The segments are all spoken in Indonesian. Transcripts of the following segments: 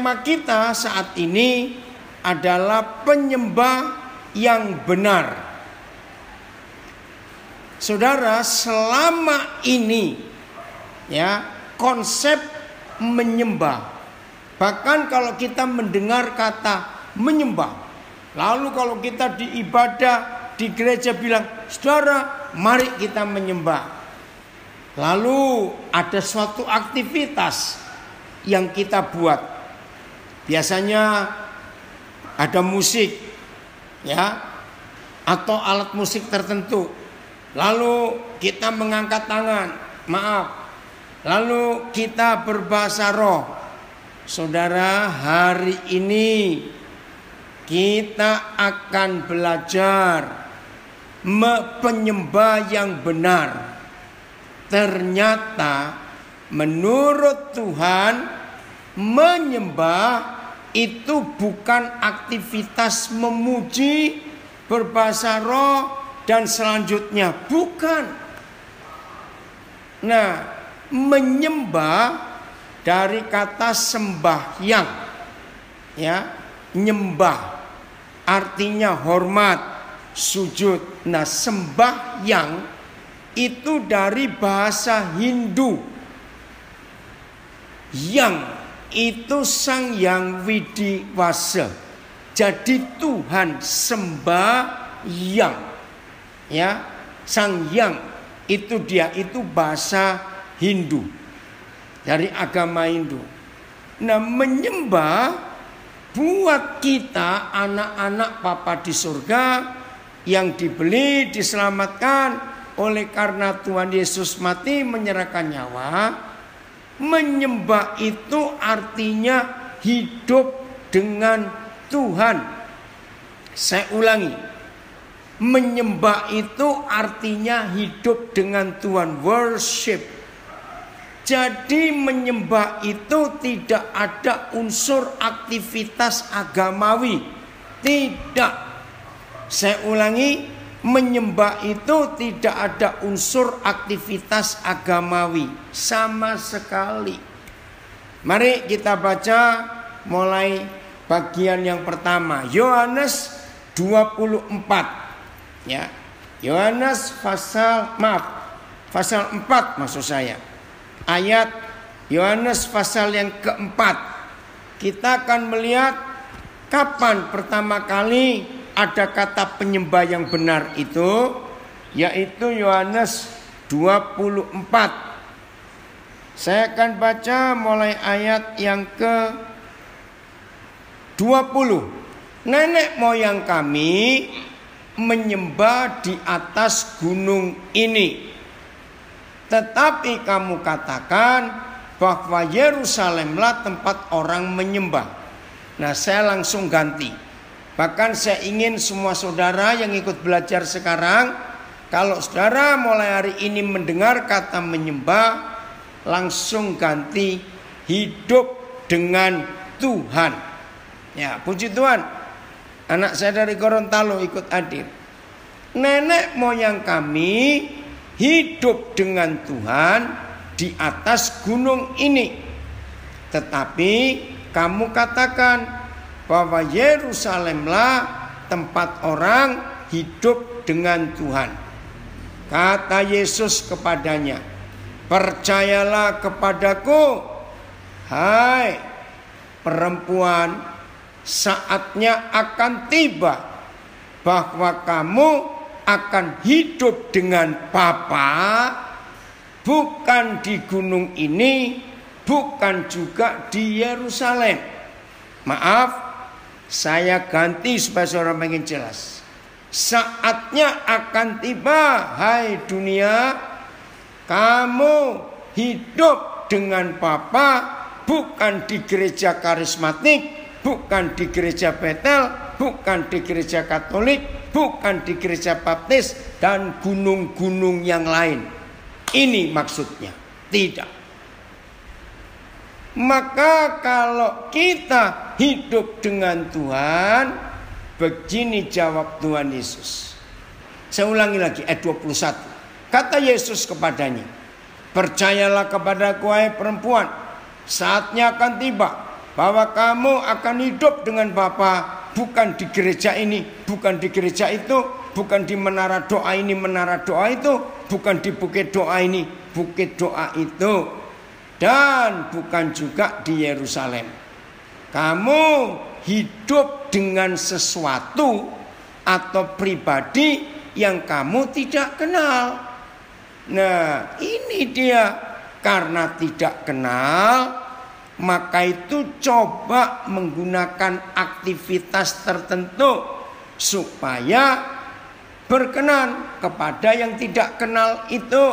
tema kita saat ini adalah penyembah yang benar. Saudara, selama ini ya, konsep menyembah, bahkan kalau kita mendengar kata menyembah, lalu kalau kita di ibadah di gereja bilang, saudara, mari kita menyembah. Lalu ada suatu aktivitas yang kita buat. Biasanya ada musik, ya, atau alat musik tertentu. Lalu kita mengangkat tangan, lalu kita berbahasa roh. Saudara, hari ini kita akan belajar penyembah yang benar. Ternyata menurut Tuhan, menyembah itu bukan aktivitas memuji, berbahasa roh, dan selanjutnya. Bukan. Nah, menyembah dari kata sembahyang, ya, nyembah artinya hormat, sujud. Nah, sembahyang itu dari bahasa Hindu, yang itu Sang Hyang Widiwasa. Jadi Tuhan sembahyang, ya, Sang Hyang itu dia itu bahasa Hindu, dari agama Hindu. Nah, menyembah buat kita anak-anak Bapa di surga yang dibeli, diselamatkan oleh karena Tuhan Yesus mati menyerahkan nyawa. Menyembah itu artinya hidup dengan Tuhan. Saya ulangi, menyembah itu artinya hidup dengan Tuhan, worship. Jadi menyembah itu tidak ada unsur aktivitas agamawi. Tidak. Saya ulangi, menyembah itu tidak ada unsur aktivitas agamawi sama sekali. Mari kita baca mulai bagian yang pertama, Yohanes 24. Ya. Yohanes pasal 4 maksud saya. Ayat Yohanes pasal yang keempat. Kita akan melihat kapan pertama kali ada kata penyembah yang benar itu, yaitu Yohanes 24. Saya akan baca mulai ayat yang ke-20. Nenek moyang kami menyembah di atas gunung ini, tetapi kamu katakan bahwa Yerusalemlah tempat orang menyembah. Nah, saya langsung ganti. Bahkan saya ingin semua saudara yang ikut belajar sekarang, kalau saudara mulai hari ini mendengar kata menyembah, langsung ganti hidup dengan Tuhan. Ya, puji Tuhan. Anak saya dari Gorontalo ikut hadir. Nenek moyang kami hidup dengan Tuhan di atas gunung ini, tetapi kamu katakan bahwa Yerusalemlah tempat orang hidup dengan Tuhan. Kata Yesus kepadanya, percayalah kepadaku, hai perempuan, saatnya akan tiba bahwa kamu akan hidup dengan Bapa, bukan di gunung ini, bukan juga di Yerusalem. Maaf, saya ganti supaya saudara makin jelas. Saatnya akan tiba, hai dunia, kamu hidup dengan Bapa, bukan di gereja karismatik, bukan di gereja Betel, bukan di gereja Katolik, bukan di gereja Baptis, dan gunung-gunung yang lain. Ini maksudnya. Tidak. Maka kalau kita hidup dengan Tuhan, begini jawab Tuhan Yesus. Saya ulangi lagi ayat 21. Kata Yesus kepadanya, percayalah kepadaku hai perempuan, saatnya akan tiba bahwa kamu akan hidup dengan Bapa, bukan di gereja ini, bukan di gereja itu, bukan di menara doa ini, menara doa itu, bukan di bukit doa ini, bukit doa itu, dan bukan juga di Yerusalem. Kamu hidup dengan sesuatu atau pribadi yang kamu tidak kenal. Nah, ini dia, karena tidak kenal, maka itu coba menggunakan aktivitas tertentu supaya berkenan kepada yang tidak kenal itu.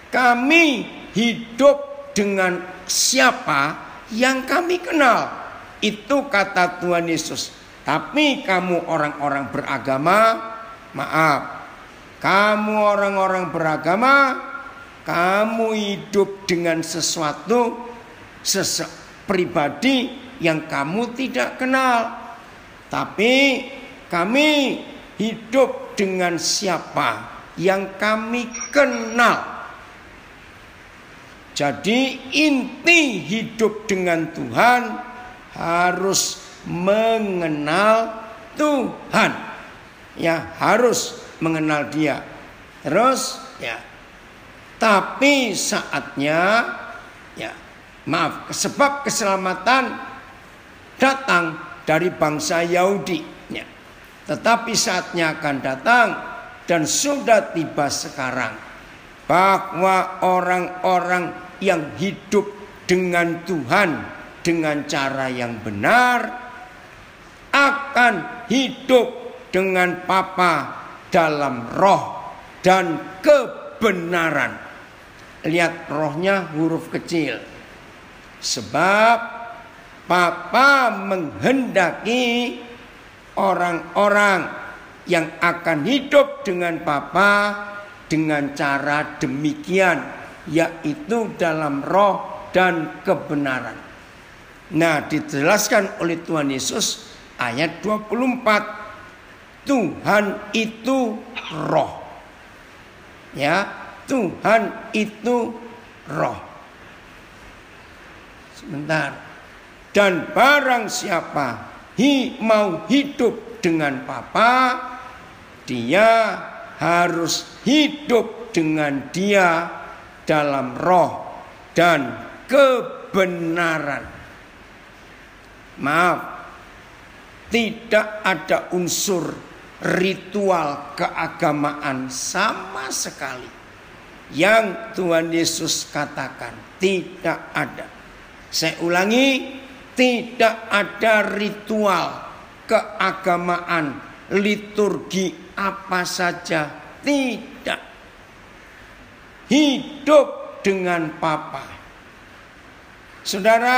Kami hidup dengan siapa yang kami kenal, itu kata Tuhan Yesus. Tapi kamu orang-orang beragama, maaf, kamu orang-orang beragama, kamu hidup dengan sesuatu pribadi yang kamu tidak kenal. Tapi kami hidup dengan siapa yang kami kenal. Jadi inti hidup dengan Tuhan harus mengenal Tuhan. Ya, harus mengenal Dia. Terus ya, tapi saatnya ya, maaf, sebab keselamatan datang dari bangsa Yahudi ya. Tetapi saatnya akan datang dan sudah tiba sekarang, bahwa orang-orang yang hidup dengan Tuhan dengan cara yang benar akan hidup dengan Bapa dalam roh dan kebenaran. Lihat rohnya huruf kecil. Sebab Bapa menghendaki orang-orang yang akan hidup dengan Bapa dengan cara demikian, yaitu dalam roh dan kebenaran. Nah, dijelaskan oleh Tuhan Yesus ayat 24. Tuhan itu roh. Ya, Tuhan itu roh. Sebentar. Dan barang siapa mau hidup dengan Bapa, dia harus hidup dengan Dia dalam roh dan kebenaran. Maaf, tidak ada unsur ritual keagamaan sama sekali yang Tuhan Yesus katakan. Tidak ada. Saya ulangi, tidak ada ritual keagamaan, liturgi apa saja, tidak. Hidup dengan Bapa. Saudara,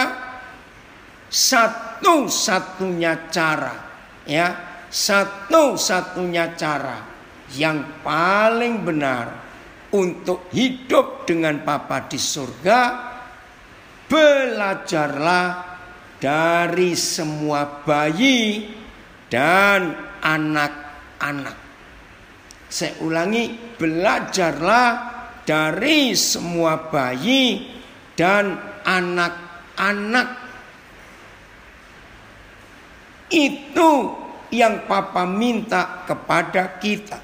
satu-satunya cara, ya, satu-satunya cara yang paling benar untuk hidup dengan Bapa di surga, belajarlah dari semua bayi dan anak-anak. Saya ulangi, belajarlah dari semua bayi dan anak-anak. Itu yang Papa minta kepada kita.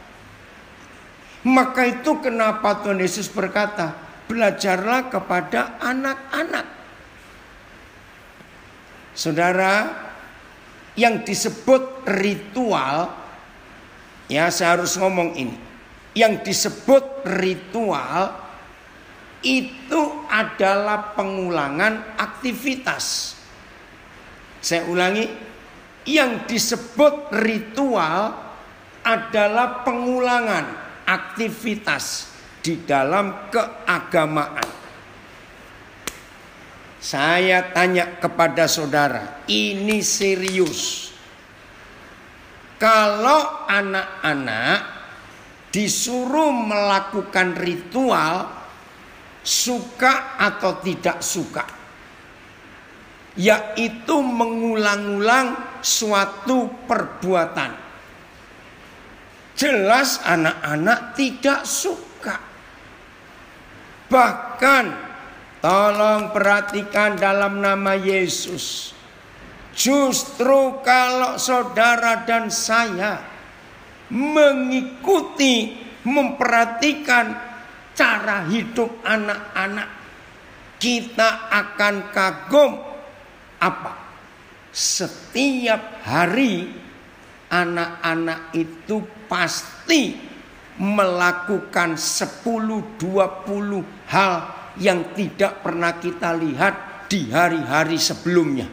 Maka itu kenapa Tuhan Yesus berkata, belajarlah kepada anak-anak. Saudara, yang disebut ritual, ya saya harus ngomong ini. Yang disebut ritual itu adalah pengulangan aktivitas. Saya ulangi, yang disebut ritual adalah pengulangan aktivitas di dalam keagamaan. Saya tanya kepada saudara, ini serius. Kalau anak-anak disuruh melakukan ritual, suka atau tidak suka, yaitu mengulang-ulang suatu perbuatan, jelas anak-anak tidak suka. Bahkan Tolong perhatikan dalam nama Yesus. Justru kalau saudara dan saya mengikuti, memperhatikan cara hidup anak-anak, kita akan kagum apa? Setiap hari anak-anak itu pasti melakukan 10-20 hal yang tidak pernah kita lihat di hari-hari sebelumnya.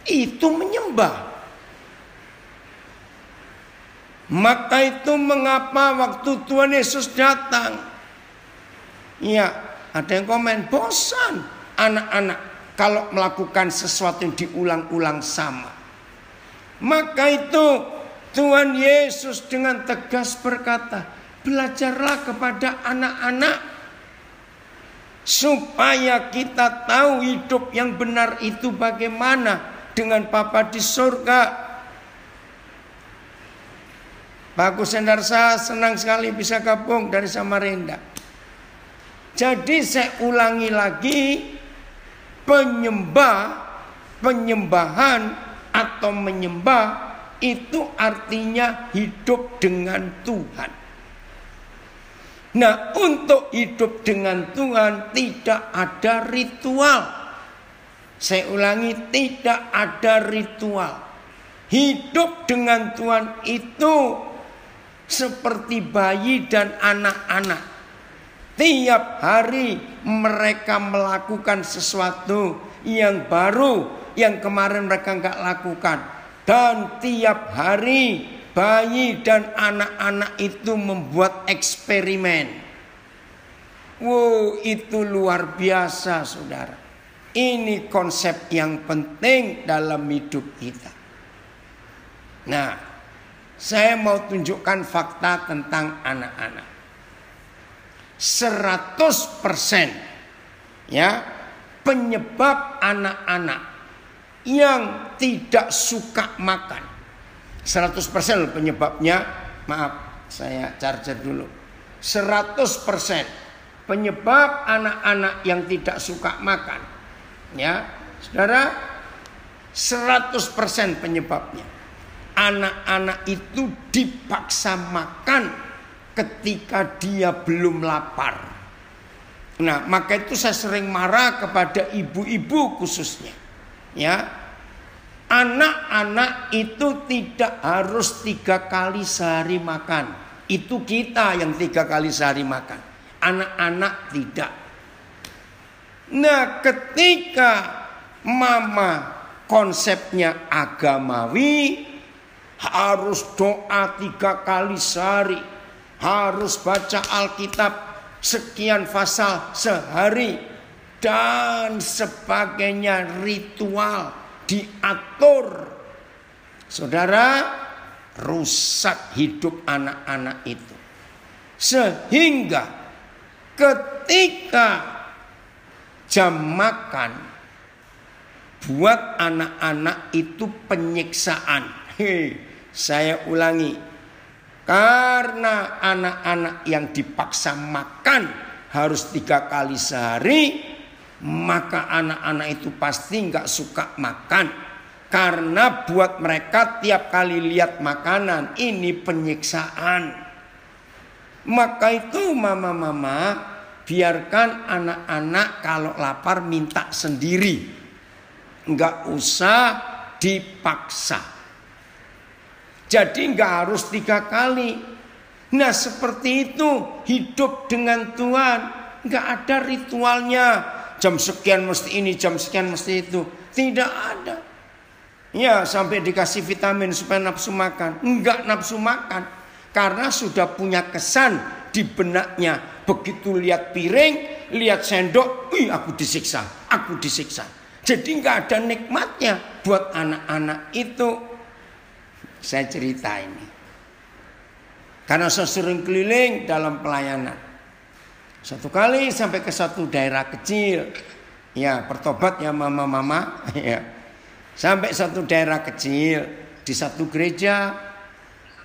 Itu menyembah. Maka itu mengapa waktu Tuhan Yesus datang, ya ada yang komen, bosan anak-anak kalau melakukan sesuatu yang diulang-ulang sama. Maka itu Tuhan Yesus dengan tegas berkata, belajarlah kepada anak-anak supaya kita tahu hidup yang benar itu bagaimana dengan Bapa di surga. Pak Agus Sendarsa senang sekali bisa gabung dari Samarinda. Jadi saya ulangi lagi, penyembahan atau menyembah itu artinya hidup dengan Tuhan. Nah, untuk hidup dengan Tuhan tidak ada ritual. Saya ulangi, tidak ada ritual. Hidup dengan Tuhan itu seperti bayi dan anak-anak. Tiap hari mereka melakukan sesuatu yang baru, yang kemarin mereka nggak lakukan. Dan tiap hari bayi dan anak-anak itu membuat eksperimen. Wow, itu luar biasa, saudara. Ini konsep yang penting dalam hidup kita. Nah, saya mau tunjukkan fakta tentang anak-anak. 100% ya, penyebab anak-anak yang tidak suka makan. 100% penyebabnya, maaf saya charger dulu. 100% penyebab anak-anak yang tidak suka makan. Ya, saudara, 100% penyebabnya. Anak-anak itu dipaksa makan ketika dia belum lapar. Nah, maka itu saya sering marah kepada ibu-ibu khususnya. Ya, anak-anak itu tidak harus 3 kali sehari makan. Itu kita yang 3 kali sehari makan. Anak-anak tidak. Nah, ketika mama konsepnya agamawi, harus doa 3 kali sehari, harus baca Alkitab sekian pasal sehari, dan sebagainya, ritual diatur. Saudara, rusak hidup anak-anak itu. Sehingga ketika jam makan, buat anak-anak itu penyiksaan. Saya ulangi, karena anak-anak yang dipaksa makan harus 3 kali sehari, maka anak-anak itu pasti nggak suka makan. Karena buat mereka tiap kali lihat makanan ini penyiksaan. Maka itu mama-mama, biarkan anak-anak kalau lapar minta sendiri, nggak usah dipaksa. Jadi nggak harus 3 kali. Nah, seperti itu hidup dengan Tuhan. Nggak ada ritualnya. Jam sekian mesti ini, jam sekian mesti itu. Tidak ada. Ya, sampai dikasih vitamin supaya nafsu makan. Nggak nafsu makan. Karena sudah punya kesan di benaknya. Begitu lihat piring, lihat sendok, aku disiksa, aku disiksa. Jadi nggak ada nikmatnya buat anak-anak itu. Saya cerita ini karena saya sering keliling dalam pelayanan. Satu kali sampai ke satu daerah kecil, ya bertobat ya mama-mama, ya. Sampai satu daerah kecil di satu gereja.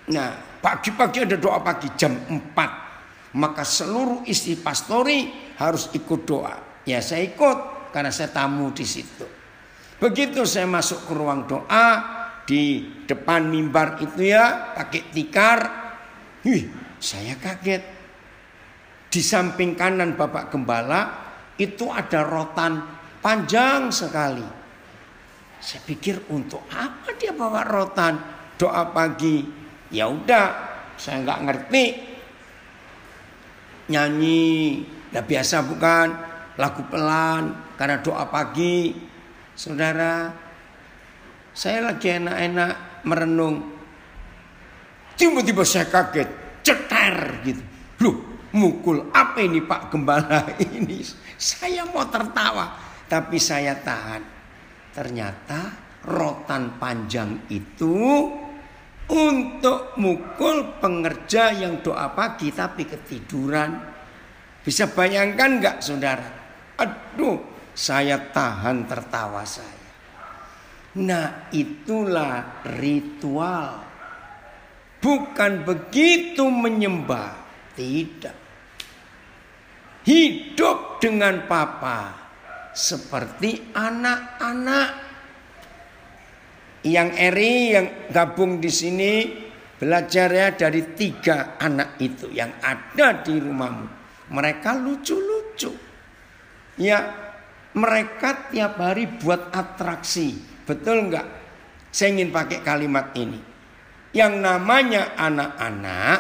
Nah, pagi-pagi ada doa pagi jam 4. maka seluruh istri pastori harus ikut doa. Ya saya ikut karena saya tamu di situ. Begitu saya masuk ke ruang doa di depan mimbar itu ya pakai tikar, saya kaget. Di samping kanan Bapak Gembala itu ada rotan panjang sekali. Saya pikir untuk apa dia bawa rotan? Doa pagi. Ya udah, saya nggak ngerti. Nyanyi, udah biasa bukan? Lagu pelan karena doa pagi. Saudara, saya lagi enak-enak merenung. Tiba-tiba saya kaget, cetar gitu. Loh, mukul apa ini Pak Gembala ini? Saya mau tertawa, tapi saya tahan. Ternyata rotan panjang itu untuk mukul pengerja yang doa pagi tapi ketiduran. Bisa bayangkan nggak saudara? Aduh, saya tahan tertawa saya. Nah, itulah ritual. Bukan begitu menyembah, tidak. Hidup dengan Papa seperti anak-anak. Yang Eri yang gabung di sini belajar ya dari 3 anak itu yang ada di rumahmu. Mereka lucu-lucu. Ya, mereka tiap hari buat atraksi. Betul enggak? Saya ingin pakai kalimat ini. Yang namanya anak-anak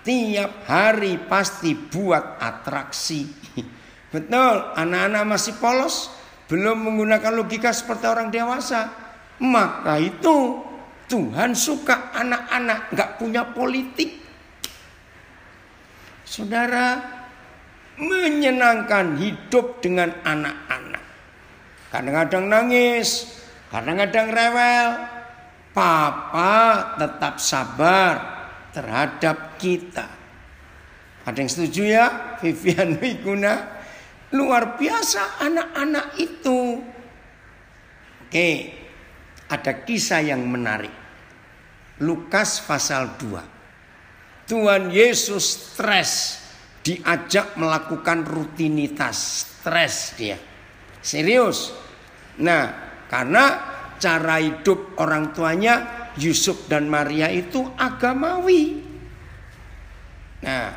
tiap hari pasti buat atraksi. Betul, anak-anak masih polos, belum menggunakan logika seperti orang dewasa. Maka itu Tuhan suka anak-anak gak punya politik. Saudara, menyenangkan hidup dengan anak-anak. Kadang-kadang nangis, kadang-kadang rewel. Papa tetap sabar terhadap kita. Ada yang setuju ya? Vivian Wiguna. Luar biasa anak-anak itu. Oke, ada kisah yang menarik. Lukas pasal 2. Tuhan Yesus stres, diajak melakukan rutinitas. Stres dia. Serius. Nah, karena cara hidup orang tuanya Yusuf dan Maria itu agamawi. Nah,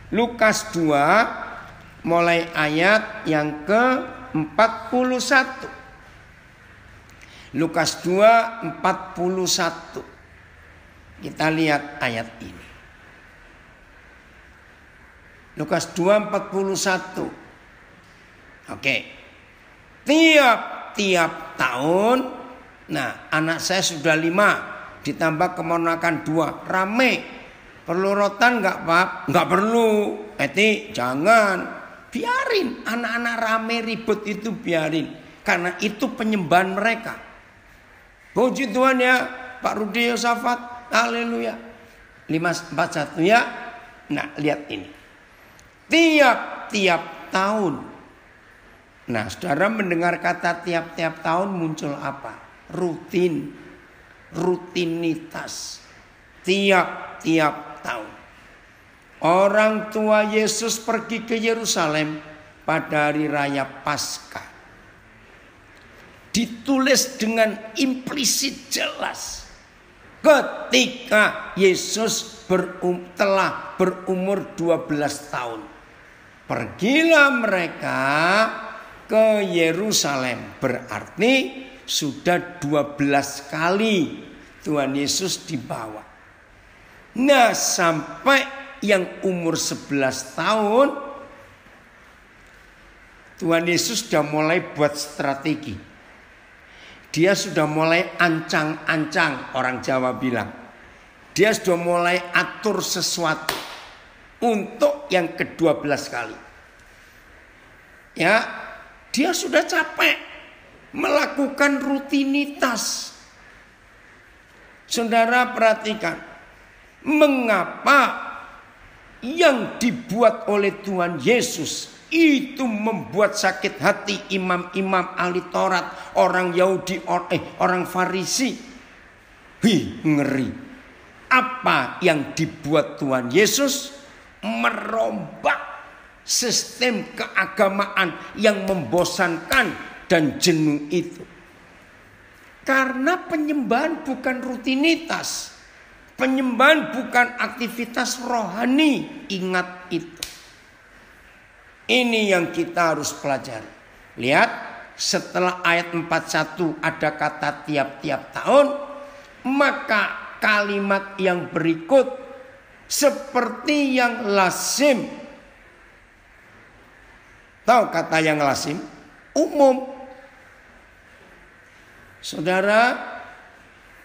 Lukas 2 mulai ayat yang ke-41. Lukas 2:41. Kita lihat ayat ini. Lukas 2:41. Oke. Tiap-tiap tahun, nah anak saya sudah 5, ditambah keponakan 2, rame. Perlu rotan nggak Pak? Nggak perlu. Jangan. Biarin anak-anak rame ribut itu biarin. Karena itu penyembahan mereka. Puji Tuhan ya Pak Rudi Yosafat. Haleluya. 541 ya. Nah lihat ini. Tiap-tiap tahun. Nah saudara mendengar kata tiap-tiap tahun muncul apa? Rutin. Rutinitas. Tiap-tiap tahun. Orang tua Yesus pergi ke Yerusalem pada hari raya Paskah. Ditulis dengan implisit jelas. Ketika Yesus telah berumur 12 tahun. Pergilah mereka ke Yerusalem. Berarti sudah 12 kali Tuhan Yesus dibawa. Nah sampai yang umur 11 tahun Tuhan Yesus sudah mulai buat strategi. Dia sudah mulai ancang-ancang, orang Jawa bilang. Dia sudah mulai atur sesuatu untuk yang ke-12 kali. Ya, dia sudah capek melakukan rutinitas. Saudara perhatikan, mengapa yang dibuat oleh Tuhan Yesus itu membuat sakit hati imam-imam ahli Taurat, orang Yahudi, orang Farisi. Ngeri. Apa yang dibuat Tuhan Yesus merombak sistem keagamaan yang membosankan dan jenuh itu. Karena penyembahan bukan rutinitas. Penyembahan bukan aktivitas rohani. Ingat itu. Ini yang kita harus pelajari. Lihat, setelah ayat 41 ada kata tiap-tiap tahun, maka kalimat yang berikut seperti yang lazim. Tahu kata yang lazim? Umum. Saudara,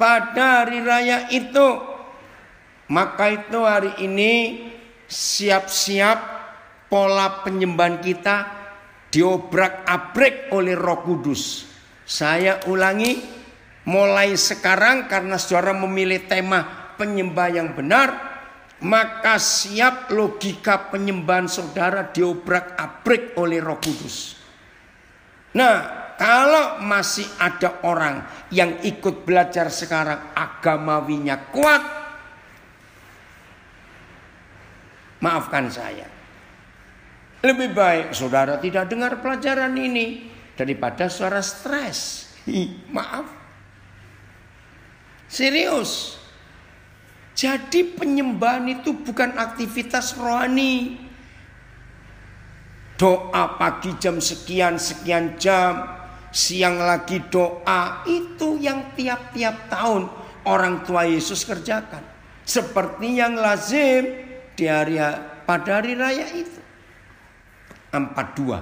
pada hari raya itu, maka itu hari ini siap-siap pola penyembahan kita diobrak-abrik oleh Roh Kudus. Saya ulangi, mulai sekarang karena saudara memilih tema penyembah yang benar, maka siap logika penyembahan saudara diobrak-abrik oleh Roh Kudus. Nah, kalau masih ada orang yang ikut belajar sekarang agamawinya kuat, maafkan saya. Lebih baik saudara tidak dengar pelajaran ini daripada saudara stres. Maaf. Serius. Jadi penyembahan itu bukan aktivitas rohani. Doa pagi jam sekian jam, siang lagi doa, itu yang tiap-tiap tahun orang tua Yesus kerjakan. Seperti yang lazim di pada hari raya itu. 43.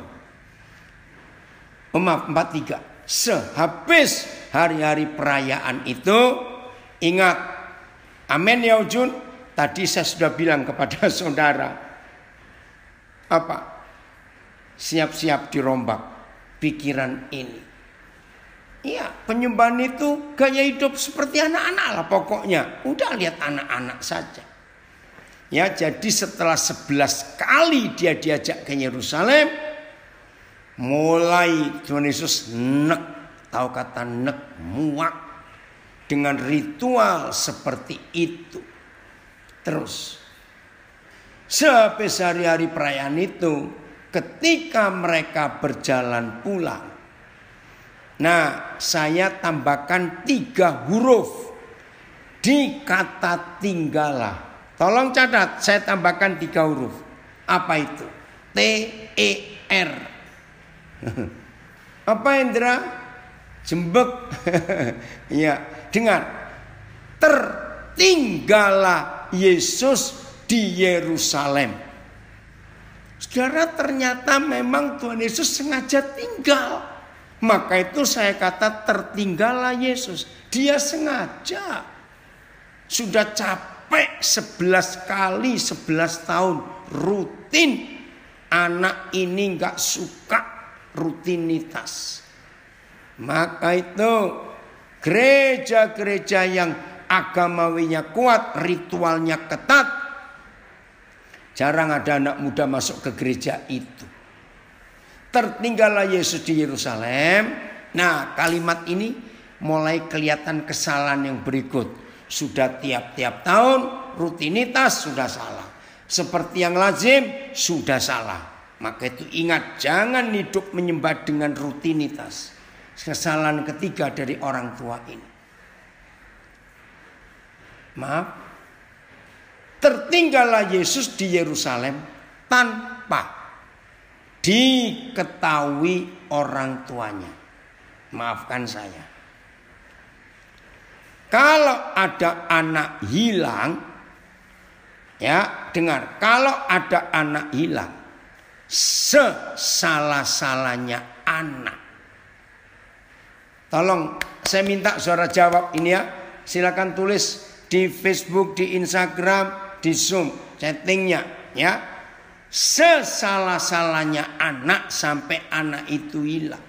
Sehabis hari-hari perayaan itu, ingat, amin ya Ujun. Tadi saya sudah bilang kepada saudara, apa? Siap-siap dirombak pikiran ini. Iya, penyembahan itu gaya hidup seperti anak-anak lah pokoknya. Udah lihat anak-anak saja. Ya, jadi setelah 11 kali dia diajak ke Yerusalem, mulai Tuhan Yesus tahu kata muak dengan ritual seperti itu. Terus sampai hari-hari perayaan itu, ketika mereka berjalan pulang, nah saya tambahkan 3 huruf di kata tinggallah. Tolong catat, saya tambahkan 3 huruf. Apa itu? T-E-R. Apa Indra? Jembek. Ya, dengar. Tertinggallah Yesus di Yerusalem. Saudara, ternyata memang Tuhan Yesus sengaja tinggal. Maka itu saya kata tertinggallah Yesus. Dia sengaja. Sudah capek 11 kali 11 tahun rutin. Anak ini gak suka rutinitas. Maka itu gereja-gereja yang agamawinya kuat, ritualnya ketat, jarang ada anak muda masuk ke gereja itu. Tertinggallah Yesus di Yerusalem. Nah, kalimat ini mulai kelihatan kesalahan yang berikut. Sudah tiap-tiap tahun rutinitas sudah salah. Seperti yang lazim sudah salah. Maka itu ingat, jangan hidup menyembah dengan rutinitas. Kesalahan ketiga dari orang tua ini. Maaf. Tertinggallah Yesus di Yerusalem tanpa diketahui orang tuanya. Maafkan saya. Kalau ada anak hilang, ya dengar, kalau ada anak hilang, sesalah-salahnya anak. Tolong saya minta saudara jawab ini ya. Silakan tulis di Facebook, di Instagram, di Zoom, chattingnya ya. Sesalah-salahnya anak sampai anak itu hilang.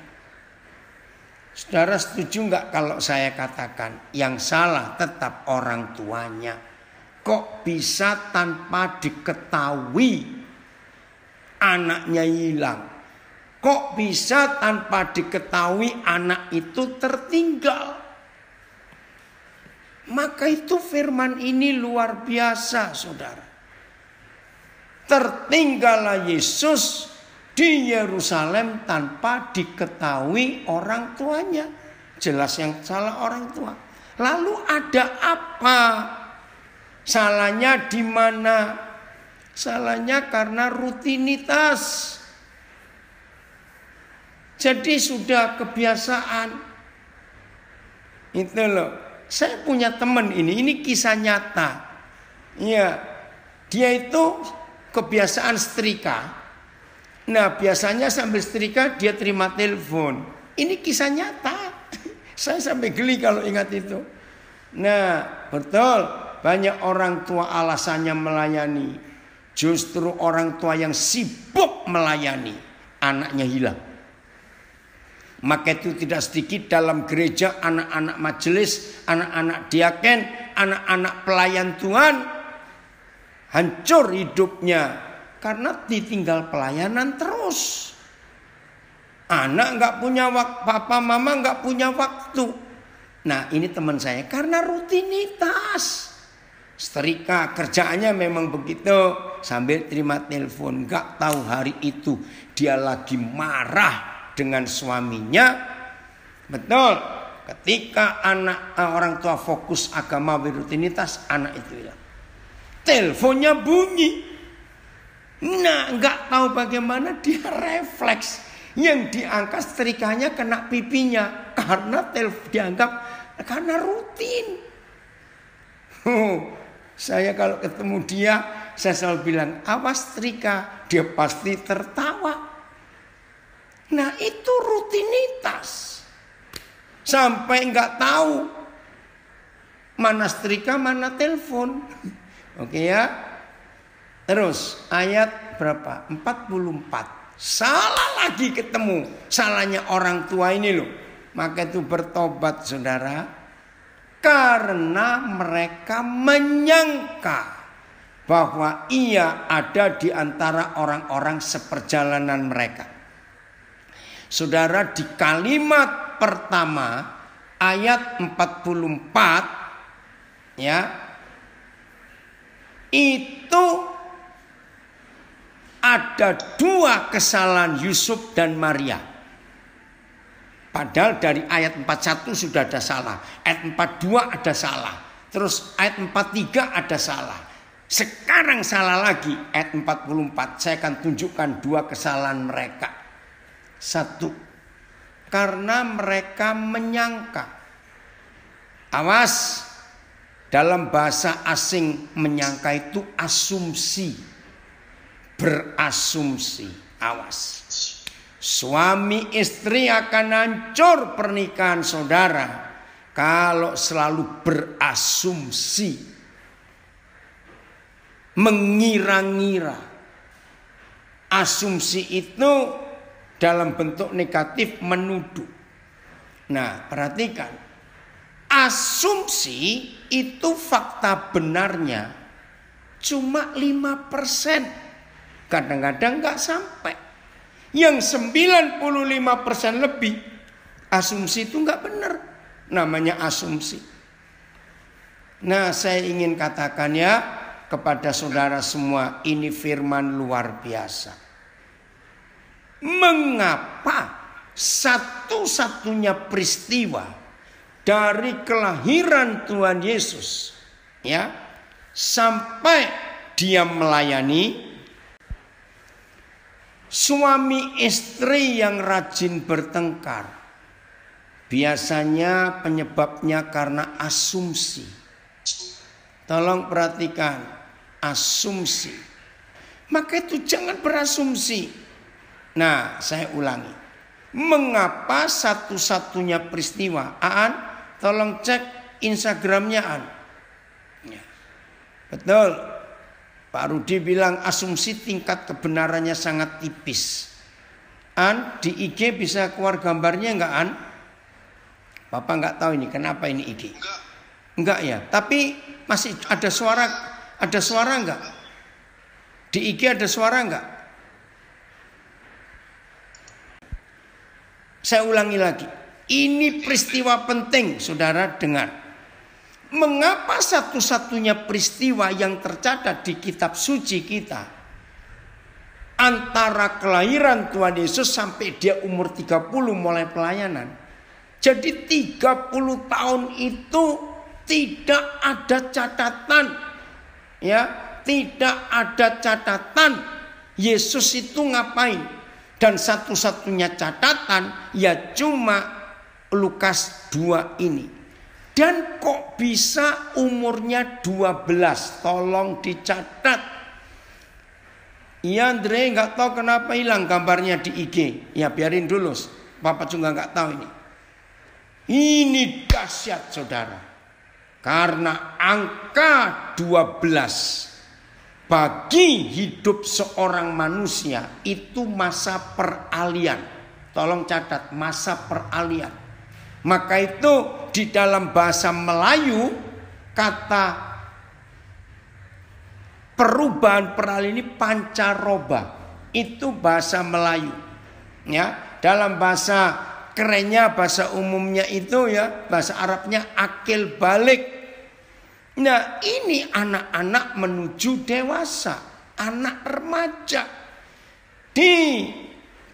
Saudara setuju nggak kalau saya katakan yang salah tetap orang tuanya? Kok bisa tanpa diketahui anaknya hilang? Kok bisa tanpa diketahui anak itu tertinggal? Maka itu firman ini luar biasa, saudara. tertinggallah Yesus di Yerusalem tanpa diketahui orang tuanya. Jelas yang salah orang tua. Lalu ada apa? Salahnya di mana? Salahnya karena rutinitas. Jadi sudah kebiasaan. Itu loh. Saya punya teman ini kisah nyata. Iya, dia itu kebiasaan setrika. Nah, biasanya sambil setrika dia terima telepon. Ini kisah nyata. Saya sampai geli kalau ingat itu. Nah, betul. Banyak orang tua alasannya melayani. Justru orang tua yang sibuk melayani, anaknya hilang. Maka itu tidak sedikit dalam gereja anak-anak majelis, anak-anak diaken, anak-anak pelayan Tuhan hancur hidupnya karena ditinggal pelayanan terus. Anak nggak punya waktu, papa mama nggak punya waktu. Nah ini teman saya karena rutinitas. Setrika kerjaannya memang begitu, sambil terima telepon. Nggak tahu hari itu dia lagi marah dengan suaminya. Betul. Ketika orang tua fokus agama berrutinitas, anak itu hilang. Teleponnya bunyi. Nah, nggak tahu bagaimana dia refleks. Yang diangkat setrikanya kena pipinya karena dianggap karena rutin. Saya kalau ketemu dia, saya selalu bilang, awas setrika. Dia pasti tertawa. Nah itu rutinitas. Sampai nggak tahu mana setrika, mana telepon. Oke ya. Terus ayat berapa? 44. Salah lagi ketemu. Salahnya orang tua ini loh. Maka itu bertobat saudara. Karena mereka menyangka bahwa ia ada di antara orang-orang seperjalanan mereka. Saudara, di kalimat pertama ayat 44 ya, itu ada dua kesalahan Yusuf dan Maria. Padahal dari ayat 41 sudah ada salah, ayat 42 ada salah, terus ayat 43 ada salah. Sekarang salah lagi ayat 44. Saya akan tunjukkan dua kesalahan mereka. Satu, karena mereka menyangka. Awas, dalam bahasa asing menyangka itu asumsi. Berasumsi. Awas. Suami istri akan hancur pernikahan saudara kalau selalu berasumsi, mengira-ngira. Asumsi itu dalam bentuk negatif menuduh. Nah, perhatikan. Asumsi itu fakta benarnya cuma 5%. Kadang-kadang nggak sampai. Yang 95% lebih asumsi itu nggak benar. Namanya asumsi. Nah, saya ingin katakan ya kepada saudara semua, ini firman luar biasa. Mengapa satu-satunya peristiwa dari kelahiran Tuhan Yesus ya sampai dia melayani, suami istri yang rajin bertengkar, biasanya penyebabnya karena asumsi. Tolong perhatikan, asumsi. Maka itu jangan berasumsi. Nah, saya ulangi. Mengapa satu-satunya peristiwa? Aan, tolong cek Instagramnya Aan. Ya. Betul. Pak Rudi bilang asumsi tingkat kebenarannya sangat tipis. An, di IG bisa keluar gambarnya enggak An? Bapak enggak tahu ini, kenapa ini IG? Enggak ya, tapi masih ada suara enggak? Di IG ada suara enggak? Saya ulangi lagi. Ini peristiwa penting, saudara dengar. Mengapa satu-satunya peristiwa yang tercatat di kitab suci kita antara kelahiran Tuhan Yesus sampai dia umur 30 mulai pelayanan. Jadi 30 tahun itu tidak ada catatan, ya, tidak ada catatan Yesus itu ngapain. Dan satu-satunya catatan ya cuma Lukas 2 ini. Dan kok bisa umurnya 12? Tolong dicatat. Iya Andre, nggak tahu kenapa hilang gambarnya di IG. Ya biarin dulu, Papa juga nggak tahu ini. Ini dahsyat saudara. Karena angka 12 bagi hidup seorang manusia itu masa peralihan. Tolong catat, masa peralihan. Maka itu di dalam bahasa Melayu kata perubahan peralihan ini pancaroba. Itu bahasa Melayu. Ya, dalam bahasa kerennya, bahasa umumnya itu ya, bahasa Arabnya akil balik. Nah, ini anak-anak menuju dewasa, anak remaja di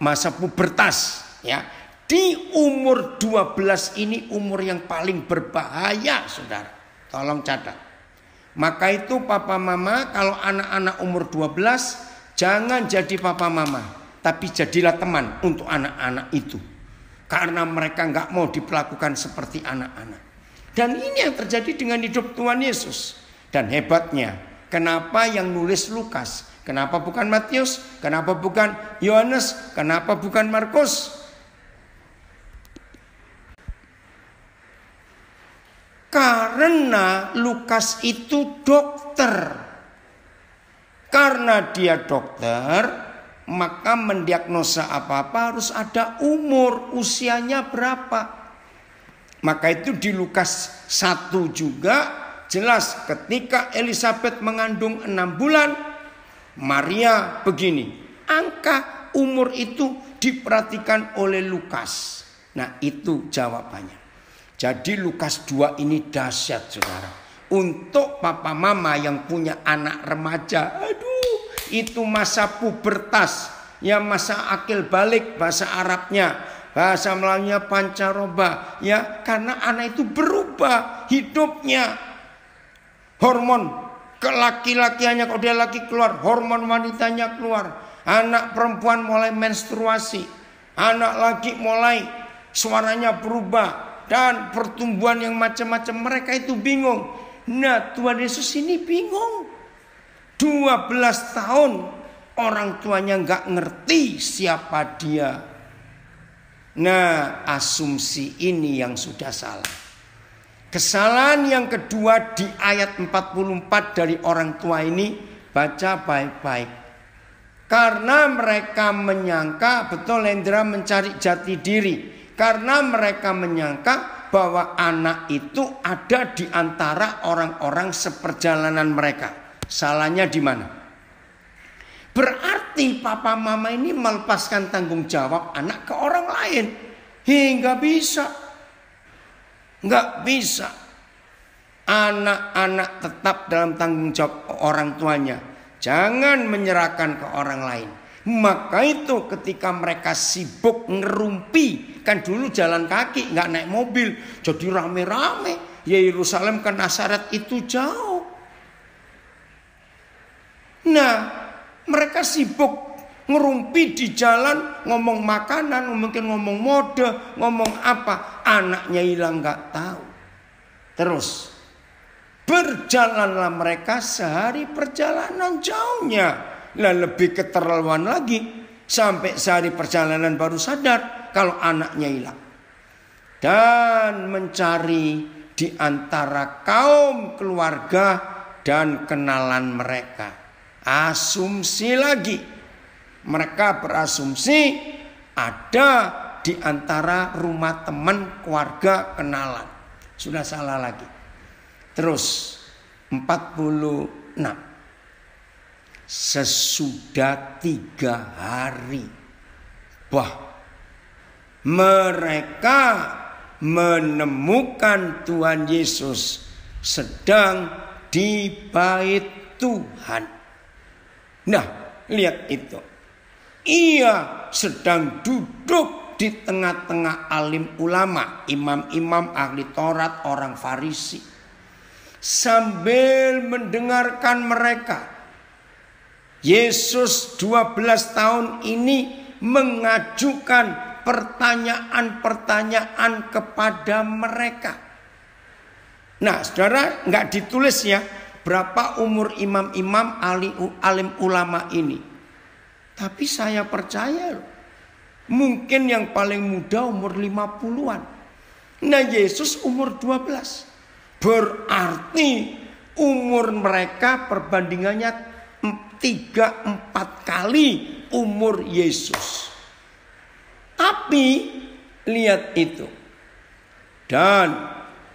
masa pubertas, ya. Di umur 12 ini umur yang paling berbahaya, saudara. Tolong catat. Maka itu papa mama, kalau anak-anak umur 12 jangan jadi papa mama, tapi jadilah teman untuk anak-anak itu. Karena mereka nggak mau diperlakukan seperti anak-anak. Dan ini yang terjadi dengan hidup Tuhan Yesus. Dan hebatnya, kenapa yang nulis Lukas? Kenapa bukan Matius? Kenapa bukan Yohanes? Kenapa bukan Markus? Karena Lukas itu dokter. Karena dia dokter, maka mendiagnosa apa-apa harus ada umur, usianya berapa. Maka itu di Lukas 1 juga jelas ketika Elizabeth mengandung 6 bulan, Maria begini. Angka umur itu diperhatikan oleh Lukas. Nah, itu jawabannya. Jadi Lukas 2 ini dahsyat, saudara. Untuk papa mama yang punya anak remaja, aduh, itu masa pubertas, ya masa akil balik bahasa Arabnya. Bahasa Melayunya pancaroba, ya, karena anak itu berubah hidupnya. Hormon ke laki-lakiannya, kalau dia laki keluar, hormon wanitanya keluar. Anak perempuan mulai menstruasi, anak laki mulai suaranya berubah dan pertumbuhan yang macam-macam. Mereka itu bingung. Nah, Tuhan Yesus ini bingung. 12 tahun orang tuanya nggak ngerti siapa dia. Nah, asumsi ini yang sudah salah. Kesalahan yang kedua di ayat 44 dari orang tua ini, baca baik-baik. Karena mereka menyangka, betul Lendra mencari jati diri. Karena mereka menyangka bahwa anak itu ada di antara orang-orang seperjalanan mereka. Salahnya di mana? Berarti papa mama ini melepaskan tanggung jawab anak ke orang lain. Nggak bisa. Nggak bisa. Anak-anak tetap dalam tanggung jawab orang tuanya. Jangan menyerahkan ke orang lain. Maka itu ketika mereka sibuk ngerumpi. Kan dulu jalan kaki, nggak naik mobil. Jadi rame-rame. Yerusalem ke Nazaret itu jauh. Nah, mereka sibuk ngerumpi di jalan, ngomong makanan, mungkin ngomong mode, ngomong apa. Anaknya hilang gak tahu. Terus berjalanlah mereka sehari perjalanan jauhnya. Lah lebih keterlaluan lagi. Sampai sehari perjalanan baru sadar kalau anaknya hilang. Dan mencari di antara kaum keluarga dan kenalan mereka. Asumsi lagi. Mereka berasumsi ada di antara rumah teman, keluarga, kenalan. Sudah salah lagi. Terus 46. Sesudah 3 hari. Wah, mereka menemukan Tuhan Yesus sedang di bait Tuhan. Nah, lihat itu. Ia sedang duduk di tengah-tengah alim ulama, imam-imam ahli Taurat, orang Farisi. Sambil mendengarkan mereka, Yesus 12 tahun ini mengajukan pertanyaan-pertanyaan kepada mereka. Nah, saudara, nggak ditulis ya berapa umur imam-imam alim ulama ini. Tapi saya percaya mungkin yang paling muda umur 50-an. Nah, Yesus umur 12. Berarti umur mereka perbandingannya 3-4 kali umur Yesus. Tapi lihat itu. Dan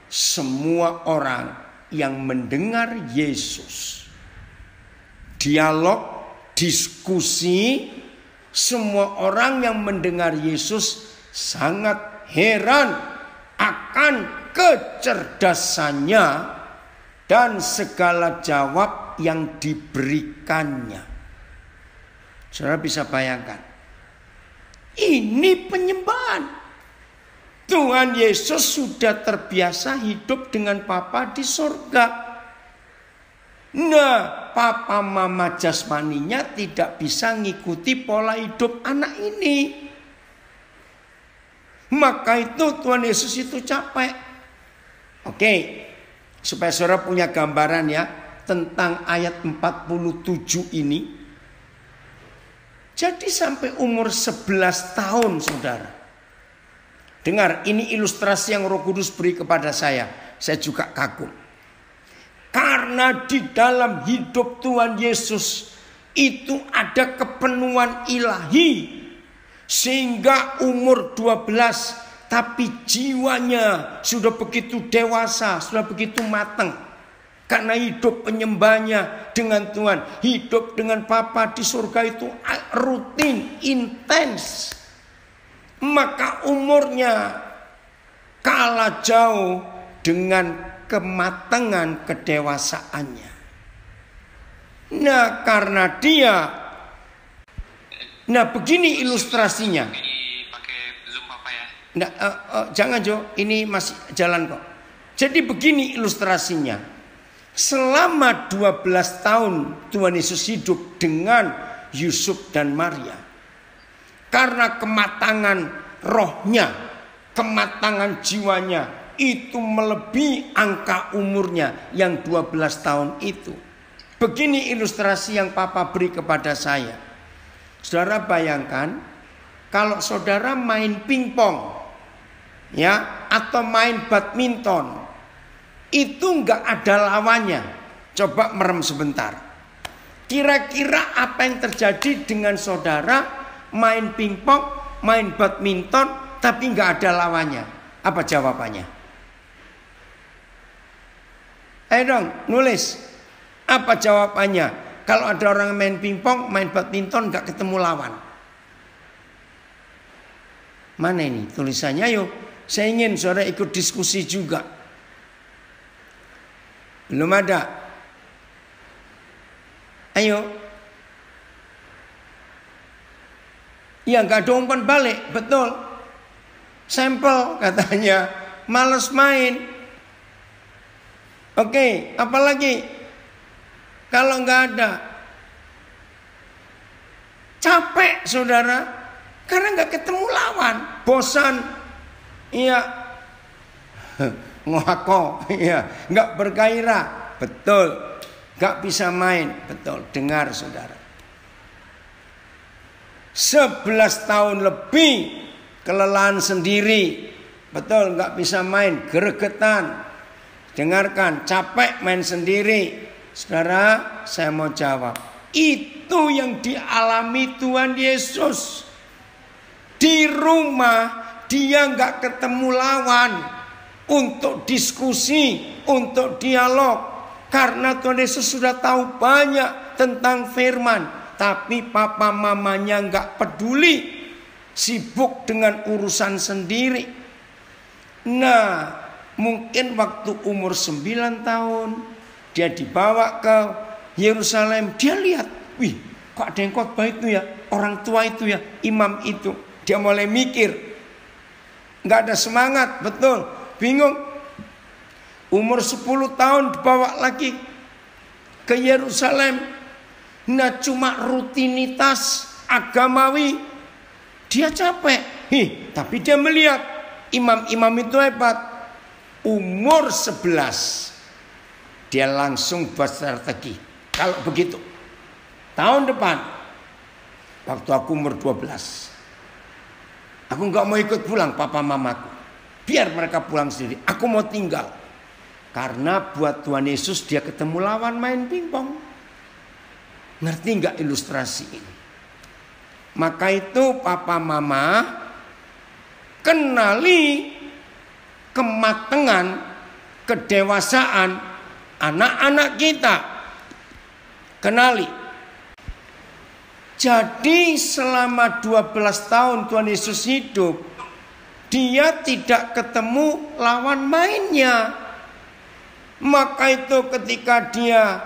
semua orang yang mendengar Yesus, dialog, diskusi, semua orang yang mendengar Yesus sangat heran akan kecerdasannya dan segala jawab yang diberikannya. Saudara bisa bayangkan, ini penyembahan. Tuhan Yesus sudah terbiasa hidup dengan Bapa di surga. Nah, papa mama jasmaninya tidak bisa ngikuti pola hidup anak ini. Maka itu Tuhan Yesus itu capek. Oke, supaya saudara punya gambaran ya tentang ayat 47 ini. Jadi sampai umur 11 tahun saudara. Dengar, ini ilustrasi yang Roh Kudus beri kepada saya. Saya juga kagum. Karena di dalam hidup Tuhan Yesus itu ada kepenuhan ilahi. Sehingga umur 12 tapi jiwanya sudah begitu dewasa, sudah begitu matang. Karena hidup penyembahnya dengan Tuhan, hidup dengan Bapa di surga itu rutin, intens. Maka umurnya kalah jauh dengan kematangan kedewasaannya. Nah, karena dia, nah begini ilustrasinya. Pakai Zoom apa ya? Nah, jangan Jo, ini masih jalan kok. Jadi begini ilustrasinya. Selama 12 tahun Tuhan Yesus hidup dengan Yusuf dan Maria. Karena kematangan rohnya, kematangan jiwanya itu melebihi angka umurnya yang 12 tahun itu. Begini ilustrasi yang Papa beri kepada saya. Saudara bayangkan kalau saudara main pingpong ya atau main badminton, itu enggak ada lawannya. Coba merem sebentar. Kira-kira apa yang terjadi dengan saudara main pingpong, main badminton tapi enggak ada lawannya? Apa jawabannya? Ayo dong, nulis. Apa jawabannya? Kalau ada orang main pingpong, main badminton gak ketemu lawan. Mana ini tulisannya? Ayo, saya ingin saudara ikut diskusi juga. Belum ada. Ayo. Ya gak ada umpan balik, betul. Sampel katanya, males main. Oke, apalagi kalau nggak ada, capek saudara, karena nggak ketemu lawan, bosan, iya, ngoko, iya, nggak bergairah, betul, nggak bisa main, betul. Dengar saudara, 11 tahun lebih kelelahan sendiri, betul, nggak bisa main, gregetan. Dengarkan, capek main sendiri. Saudara, saya mau jawab. Itu yang dialami Tuhan Yesus. Di rumah, dia gak ketemu lawan. Untuk diskusi, untuk dialog. Karena Tuhan Yesus sudah tahu banyak tentang firman. Tapi papa mamanya gak peduli. Sibuk dengan urusan sendiri. Nah, mungkin waktu umur 9 tahun dia dibawa ke Yerusalem. Dia lihat, wih, kok ada yang khotbah itu ya? orang tua itu ya, imam itu. Dia mulai mikir. Nggak ada semangat, betul. Bingung. Umur 10 tahun dibawa lagi ke Yerusalem. Nah cuma rutinitas agamawi. Dia capek. Tapi dia melihat imam-imam itu hebat. Umur 11 dia langsung buat strategi. Kalau begitu tahun depan, waktu aku umur 12, aku gak mau ikut pulang papa mamaku. Biar mereka pulang sendiri. Aku mau tinggal. Karena buat Tuhan Yesus dia ketemu lawan main pingpong. Ngerti gak ilustrasi ini? Maka itu papa mama kenali kematangan, kedewasaan anak-anak kita. Kenali. Jadi selama 12 tahun Tuhan Yesus hidup, dia tidak ketemu lawan mainnya. Maka itu ketika dia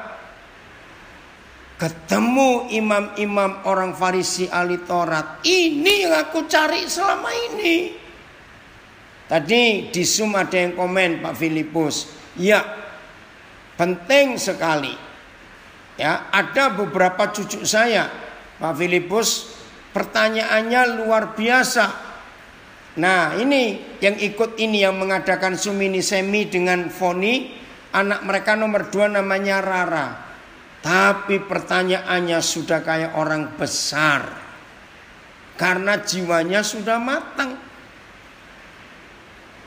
ketemu imam-imam orang Farisi ahli Taurat, ini yang aku cari selama ini. Tadi di Zoom ada yang komen, Pak Filipus, ya penting sekali. Ya, ada beberapa cucu saya, Pak Filipus, pertanyaannya luar biasa. Nah ini yang ikut ini yang mengadakan Zoom ini semi dengan Foni, anak mereka nomor 2 namanya Rara. Tapi pertanyaannya sudah kayak orang besar, karena jiwanya sudah matang.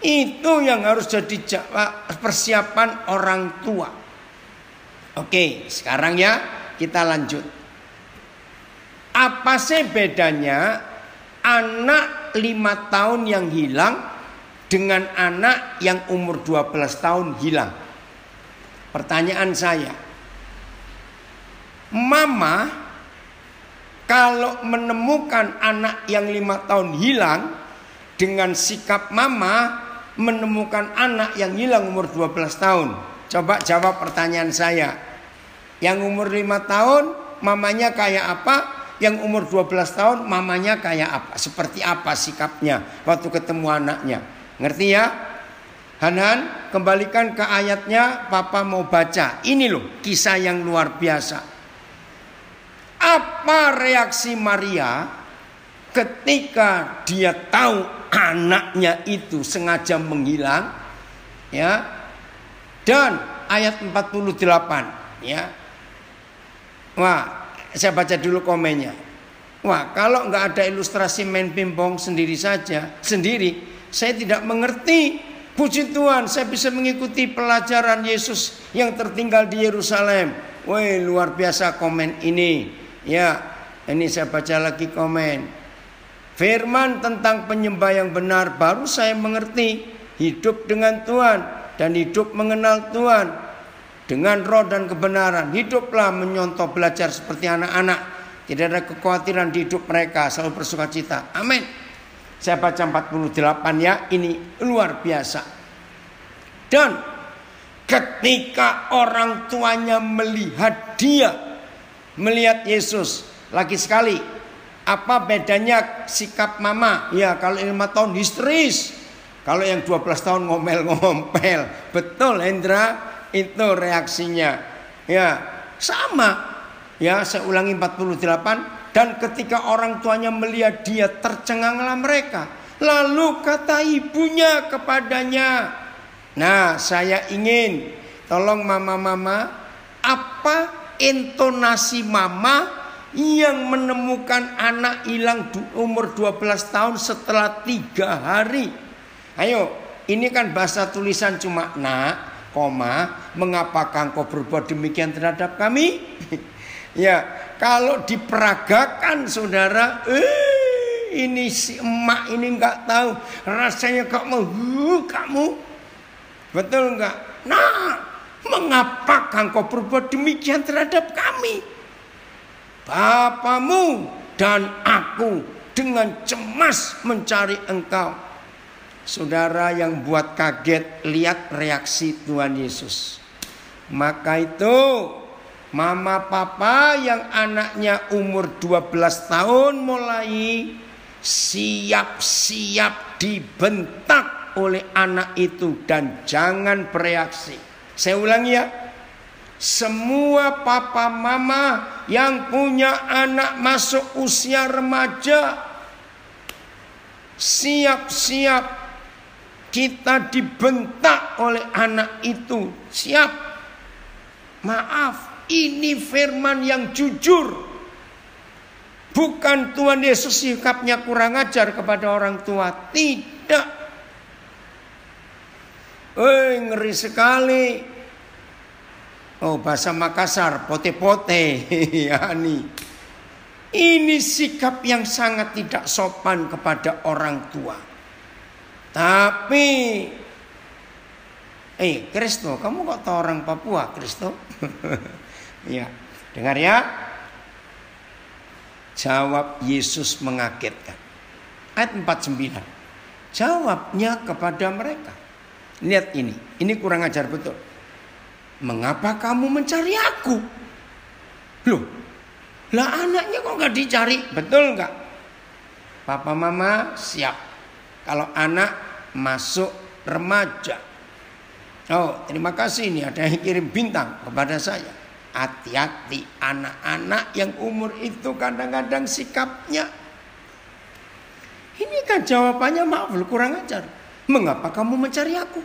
Itu yang harus jadi persiapan orang tua. Oke, sekarang ya kita lanjut. Apa sih bedanya anak 5 tahun yang hilang dengan anak yang umur 12 tahun hilang? Pertanyaan saya. Mama kalau menemukan anak yang 5 tahun hilang, dengan sikap mama menemukan anak yang hilang umur 12 tahun. Coba jawab pertanyaan saya. Yang umur 5 tahun mamanya kayak apa? Yang umur 12 tahun mamanya kayak apa? Seperti apa sikapnya waktu ketemu anaknya? Ngerti ya? Hanan, kembalikan ke ayatnya, Papa mau baca. Ini loh kisah yang luar biasa. Apa reaksi Maria ketika dia tahu anaknya itu sengaja menghilang, ya? Dan ayat 48, ya. Wah, saya baca dulu komennya. Wah, kalau nggak ada ilustrasi main pingpong sendiri saja, saya tidak mengerti. Puji Tuhan, saya bisa mengikuti pelajaran Yesus yang tertinggal di Yerusalem. Woi, luar biasa komen ini. Ya, ini saya baca lagi komen. Firman tentang penyembah yang benar baru saya mengerti. Hidup dengan Tuhan dan hidup mengenal Tuhan dengan roh dan kebenaran. Hiduplah menyontoh belajar seperti anak-anak. Tidak ada kekhawatiran di hidup mereka, selalu bersuka cita. Amin. Saya baca 48 ya. Ini luar biasa. Dan ketika orang tuanya melihat melihat Yesus, lagi sekali, apa bedanya sikap mama? Ya, kalau 5 tahun histeris, kalau yang 12 tahun ngomel-ngomel. Betul Hendra, itu reaksinya. Ya, sama. Ya, saya ulangi 48. Dan ketika orang tuanya melihat dia, tercenganglah mereka. Lalu kata ibunya kepadanya. Nah, saya ingin tolong mama-mama, apa intonasi mama yang menemukan anak hilang umur 12 tahun setelah 3 hari. Ayo, ini kan bahasa tulisan cuma nak, koma, mengapakah engkau berbuat demikian terhadap kami? Ya, kalau diperagakan saudara, ini si emak ini nggak tahu rasanya kamu, betul nggak? Nah, mengapakah engkau berbuat demikian terhadap kami? Bapamu dan aku dengan cemas mencari engkau. Saudara yang buat kaget, lihat reaksi Tuhan Yesus. Maka itu Mama papa yang anaknya umur 12 tahun mulai siap-siap dibentak oleh anak itu dan jangan bereaksi. Saya ulangi ya. Semua papa mama yang punya anak masuk usia remaja, siap-siap kita dibentak oleh anak itu. Siap. Maaf, ini firman yang jujur. Bukan Tuhan Yesus sikapnya kurang ajar kepada orang tua. Tidak. Ngeri sekali. Oh, bahasa Makassar, pote-pote. Ini sikap yang sangat tidak sopan kepada orang tua. Tapi Kristo, kamu kok tahu orang Papua, Kristo? Ya, dengar ya. Jawab Yesus mengagetkan. Ayat 49. Jawabnya kepada mereka. Lihat ini kurang ajar betul. Mengapa kamu mencari aku? Loh, lah anaknya kok gak dicari? Betul gak? Papa mama siap. Kalau anak masuk remaja. Oh, terima kasih nih ada yang kirim bintang kepada saya. Hati-hati anak-anak yang umur itu kadang-kadang sikapnya. Ini kan jawabannya maaf kurang ajar. Mengapa kamu mencari aku?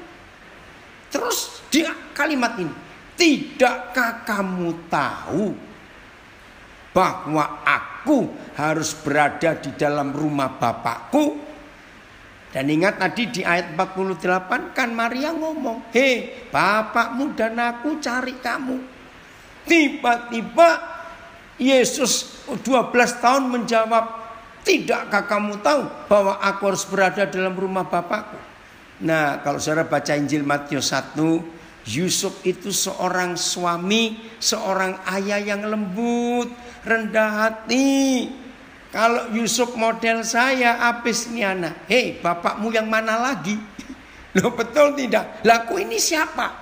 Terus dia kalimat ini. Tidakkah kamu tahu bahwa aku harus berada di dalam rumah Bapakku? Dan ingat tadi di ayat 48 kan Maria ngomong, hei bapakmu dan aku cari kamu. Tiba-tiba Yesus 12 tahun menjawab, tidakkah kamu tahu bahwa aku harus berada dalam rumah Bapakku? Nah kalau saudara baca Injil Matius 1, Yusuf itu seorang suami, seorang ayah yang lembut, rendah hati. Kalau Yusuf model saya, habis nih anak. Hei, bapakmu yang mana lagi? Loh betul tidak? Laku ini siapa?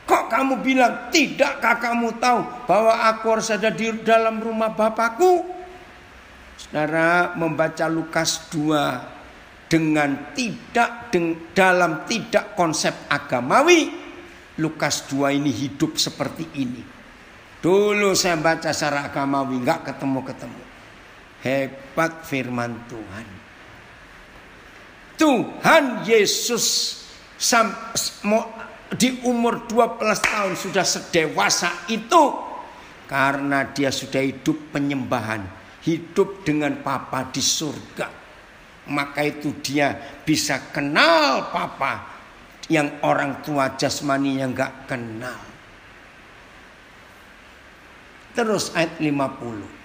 Kok kamu bilang, tidakkah kamu tahu bahwa aku harus ada di dalam rumah Bapakku? Saudara membaca Lukas 2 dalam tidak konsep agamawi. Lukas 2 ini hidup seperti ini. Dulu saya baca secara agamawi, gak ketemu-ketemu. Hebat firman Tuhan. Tuhan Yesus di umur 12 tahun sudah sedewasa itu. Karena dia sudah hidup penyembahan. Hidup dengan Papa di surga. Maka itu dia bisa kenal Papa yang orang tua jasmani yang gak kenal. Terus ayat 50.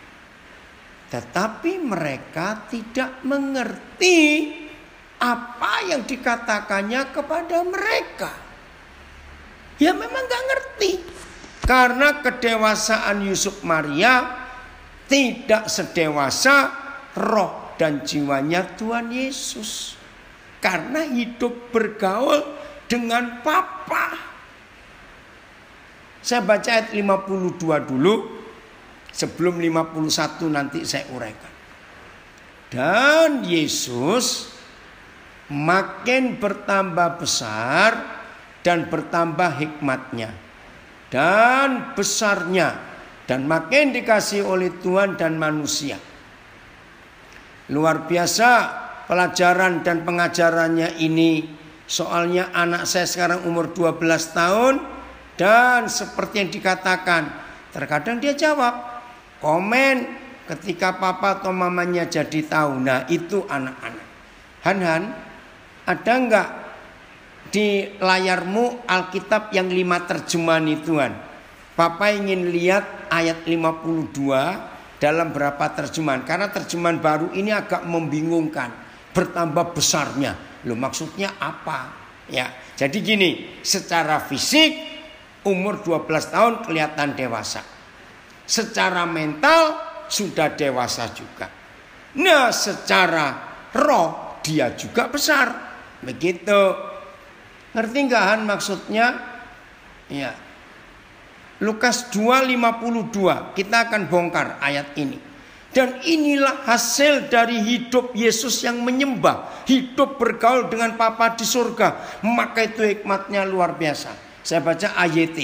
Tetapi mereka tidak mengerti apa yang dikatakannya kepada mereka. Ya memang gak ngerti. Karena kedewasaan Yusuf Maria tidak sedewasa roh dan jiwanya Tuhan Yesus. Karena hidup bergaul dengan Papa. Saya baca ayat 52 dulu. Sebelum 51 nanti saya uraikan. Dan Yesus makin bertambah besar dan bertambah hikmatnya dan besarnya dan makin dikasihi oleh Tuhan dan manusia. Luar biasa pelajaran dan pengajarannya ini. Soalnya anak saya sekarang umur 12 tahun dan seperti yang dikatakan, terkadang dia jawab komen ketika papa atau mamanya jadi tahu. Nah itu anak-anak. Han, ada enggak di layarmu Alkitab yang 5 terjemahan itu Han? Papa ingin lihat ayat 52 dalam berapa terjemahan. Karena terjemahan baru ini agak membingungkan. Bertambah besarnya. Loh maksudnya apa? Ya, jadi gini, secara fisik umur 12 tahun kelihatan dewasa. Secara mental sudah dewasa juga. Nah, secara roh dia juga besar. Begitu. Ngerti enggak Han maksudnya? Ya. Lukas 2:52. Kita akan bongkar ayat ini. Dan inilah hasil dari hidup Yesus yang menyembah, hidup bergaul dengan Bapa di surga. Maka itu hikmatnya luar biasa. Saya baca ayat.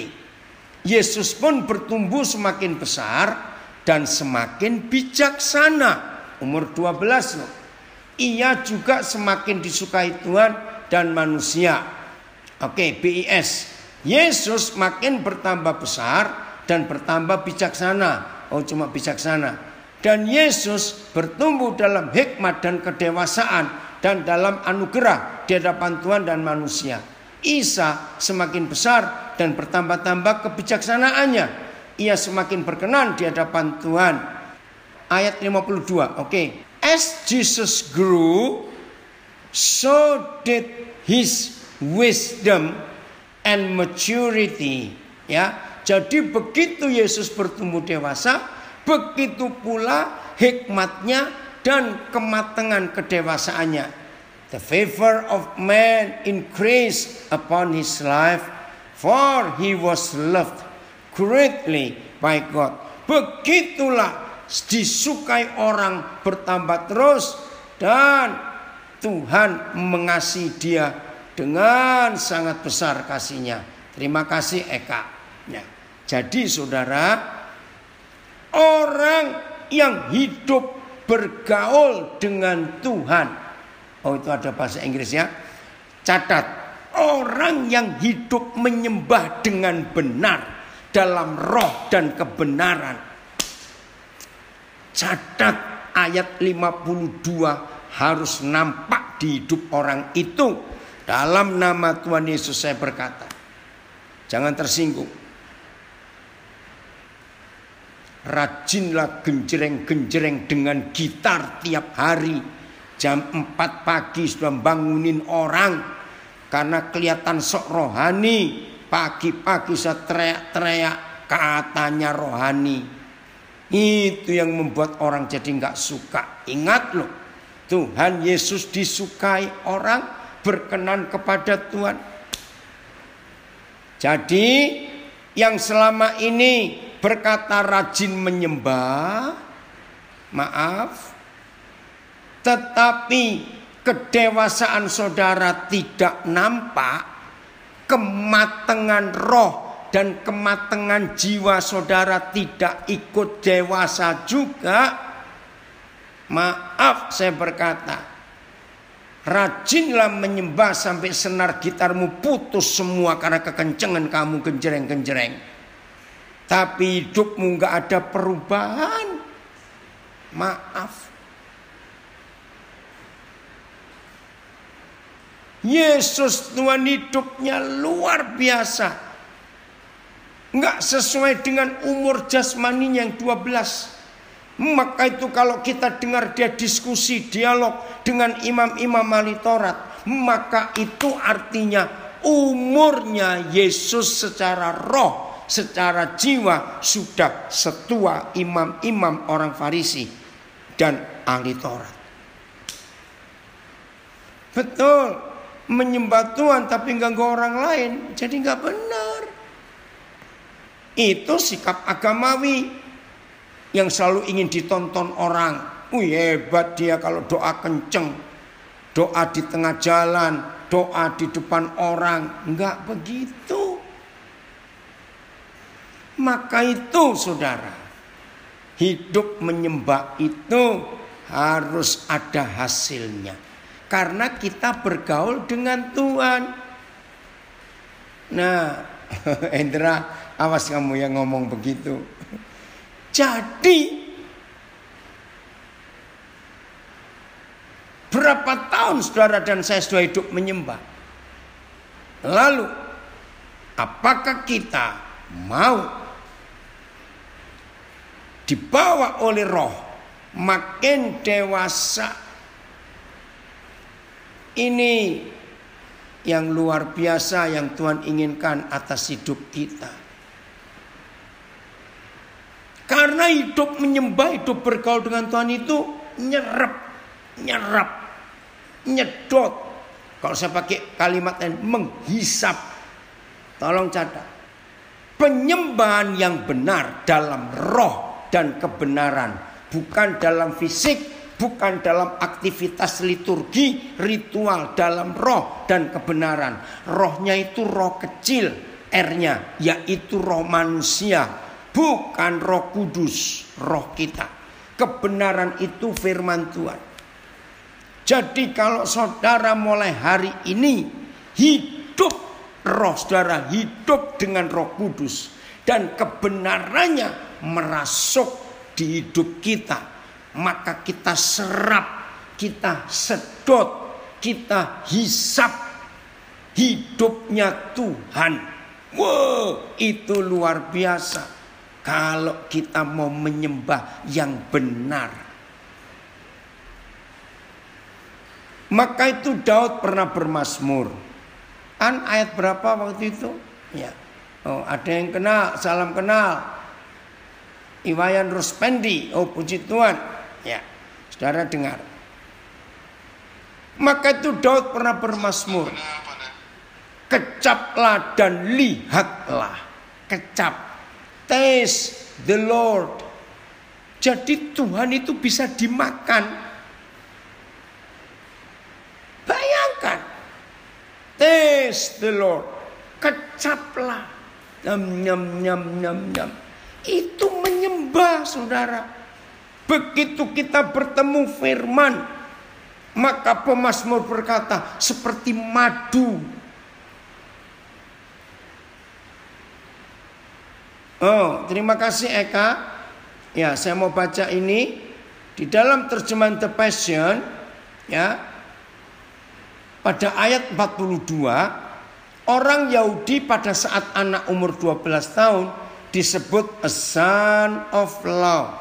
Yesus pun bertumbuh semakin besar dan semakin bijaksana. Umur 12 loh. Ia juga semakin disukai Tuhan dan manusia. Oke, BIS. Yesus makin bertambah besar dan bertambah bijaksana. Oh, cuma bijaksana. Dan Yesus bertumbuh dalam hikmat dan kedewasaan dan dalam anugerah di hadapan Tuhan dan manusia. Isa semakin besar dan bertambah-tambah kebijaksanaannya. Ia semakin berkenan di hadapan Tuhan. Ayat 52. Oke. As Jesus grew, so did his wisdom and maturity. Ya, jadi begitu Yesus bertumbuh dewasa, begitu pula hikmatnya dan kematangan kedewasaannya. The favor of man increased upon his life, for he was loved greatly by God. Begitulah disukai orang bertambah terus dan Tuhan mengasihi dia dengan sangat besar kasihnya. Terima kasih Eka. Ya. Jadi saudara, orang yang hidup bergaul dengan Tuhan. Oh, itu ada bahasa Inggris ya. Catat, orang yang hidup menyembah dengan benar dalam roh dan kebenaran. Catat ayat 52 harus nampak di hidup orang itu. Dalam nama Tuhan Yesus saya berkata, jangan tersinggung. Rajinlah genjreng-genjreng dengan gitar tiap hari. Jam 4 pagi sudah bangunin orang. Karena kelihatan sok rohani. Pagi-pagi saya teriak-teriak katanya rohani. Itu yang membuat orang jadi gak suka. Ingat loh, Tuhan Yesus disukai orang, berkenan kepada Tuhan. Jadi yang selama ini berkata rajin menyembah, maaf, tetapi kedewasaan saudara tidak nampak, kematangan roh dan kematangan jiwa saudara tidak ikut dewasa juga. Maaf saya berkata, rajinlah menyembah sampai senar gitarmu putus semua karena kekencengan kamu genjreng-genjreng. Tapi hidupmu gak ada perubahan. Maaf. Yesus Tuhan hidupnya luar biasa. Enggak sesuai dengan umur jasmaninya yang 12. Maka itu kalau kita dengar dia diskusi, dialog dengan imam-imam ahli Taurat, maka itu artinya umurnya Yesus secara roh, secara jiwa sudah setua imam-imam orang Farisi dan ahli Taurat. Betul, menyembah Tuhan tapi ganggu orang lain, jadi gak benar. Itu sikap agamawi yang selalu ingin ditonton orang. Wih, hebat dia kalau doa kenceng, doa di tengah jalan, doa di depan orang. Enggak begitu. Maka itu saudara, hidup menyembah itu harus ada hasilnya. Karena kita bergaul dengan Tuhan. Nah, Endra, awas kamu yang ngomong begitu. Jadi berapa tahun saudara dan saya sudah hidup menyembah? Lalu apakah kita mau dibawa oleh roh makin dewasa? Ini yang luar biasa yang Tuhan inginkan atas hidup kita. Karena hidup menyembah, hidup bergaul dengan Tuhan itu nyerap, nyedot. Kalau saya pakai kalimat lain, menghisap. Tolong catat. Penyembahan yang benar dalam roh dan kebenaran, bukan dalam fisik, bukan dalam aktivitas liturgi, ritual, dalam roh dan kebenaran. Rohnya itu roh kecil, R-nya, yaitu roh manusia, bukan roh kudus, roh kita. Kebenaran itu firman Tuhan. Jadi kalau saudara mulai hari ini hidup, roh saudara hidup dengan roh kudus, dan kebenarannya merasuk di hidup kita, maka kita serap, kita sedot, kita hisap hidupnya Tuhan. Wow, itu luar biasa kalau kita mau menyembah yang benar. Maka itu Daud pernah bermazmur. Ayat berapa waktu itu? Ya. Oh, ada yang kenal, salam kenal. Iwayan Ruspendi. Oh, puji Tuhan. Ya. Saudara dengar. Maka itu Daud pernah bermazmur. Kecaplah dan lihatlah. Kecap. Taste the Lord. Jadi Tuhan itu bisa dimakan. Bayangkan, taste the Lord, kecaplah, nyam nyam nyam nyam nyam. Itu menyembah, saudara. Begitu kita bertemu firman, maka pemazmur berkata seperti madu. Oh, terima kasih Eka. Ya, saya mau baca ini di dalam terjemahan The Passion, ya. Pada ayat 42, orang Yahudi pada saat anak umur 12 tahun disebut a son of law.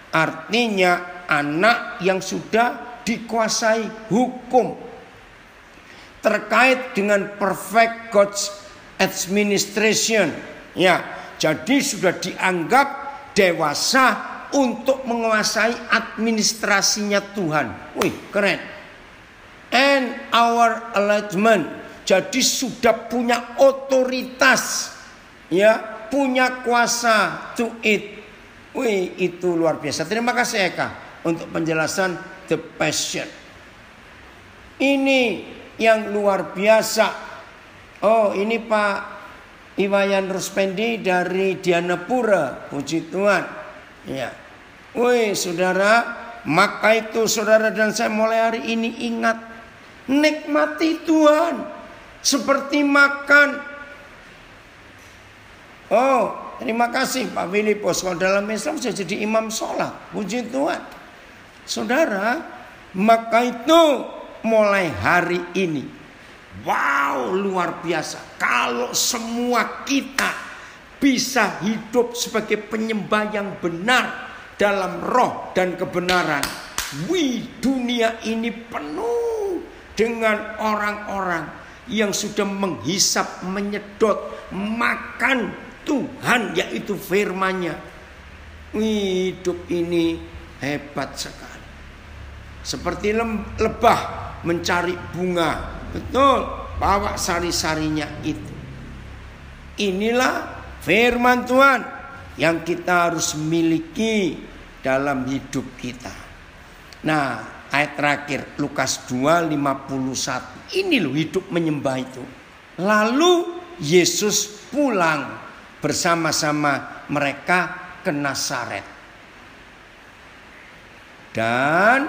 Artinya anak yang sudah dikuasai hukum. Terkait dengan perfect God's administration. Ya, jadi sudah dianggap dewasa untuk menguasai administrasinya Tuhan. Wih, keren. And our enlightenment, jadi sudah punya otoritas, ya, punya kuasa to it. Wih, itu luar biasa. Terima kasih Eka untuk penjelasan The Passion. Ini yang luar biasa. Oh, ini Pak Iwayan Ruspendi dari Dianapura, puji Tuhan. Ya, wih, saudara, maka itu saudara dan saya mulai hari ini ingat. Nikmati Tuhan seperti makan. Oh, terima kasih Pak Filipus. Kalau dalam Islam saya jadi imam sholat. Puji Tuhan. Saudara, maka itu mulai hari ini, wow, luar biasa. Kalau semua kita bisa hidup sebagai penyembah yang benar dalam roh dan kebenaran, wih, dunia ini penuh dengan orang-orang yang sudah menghisap, menyedot, makan Tuhan, yaitu firman-Nya. Hidup ini hebat sekali. Seperti lebah mencari bunga. Betul, bawa sari-sarinya itu. Inilah firman Tuhan yang kita harus miliki dalam hidup kita. Nah, ayat terakhir Lukas 2:51. Ini loh hidup menyembah itu. Lalu Yesus pulang bersama-sama mereka ke Nazaret. Dan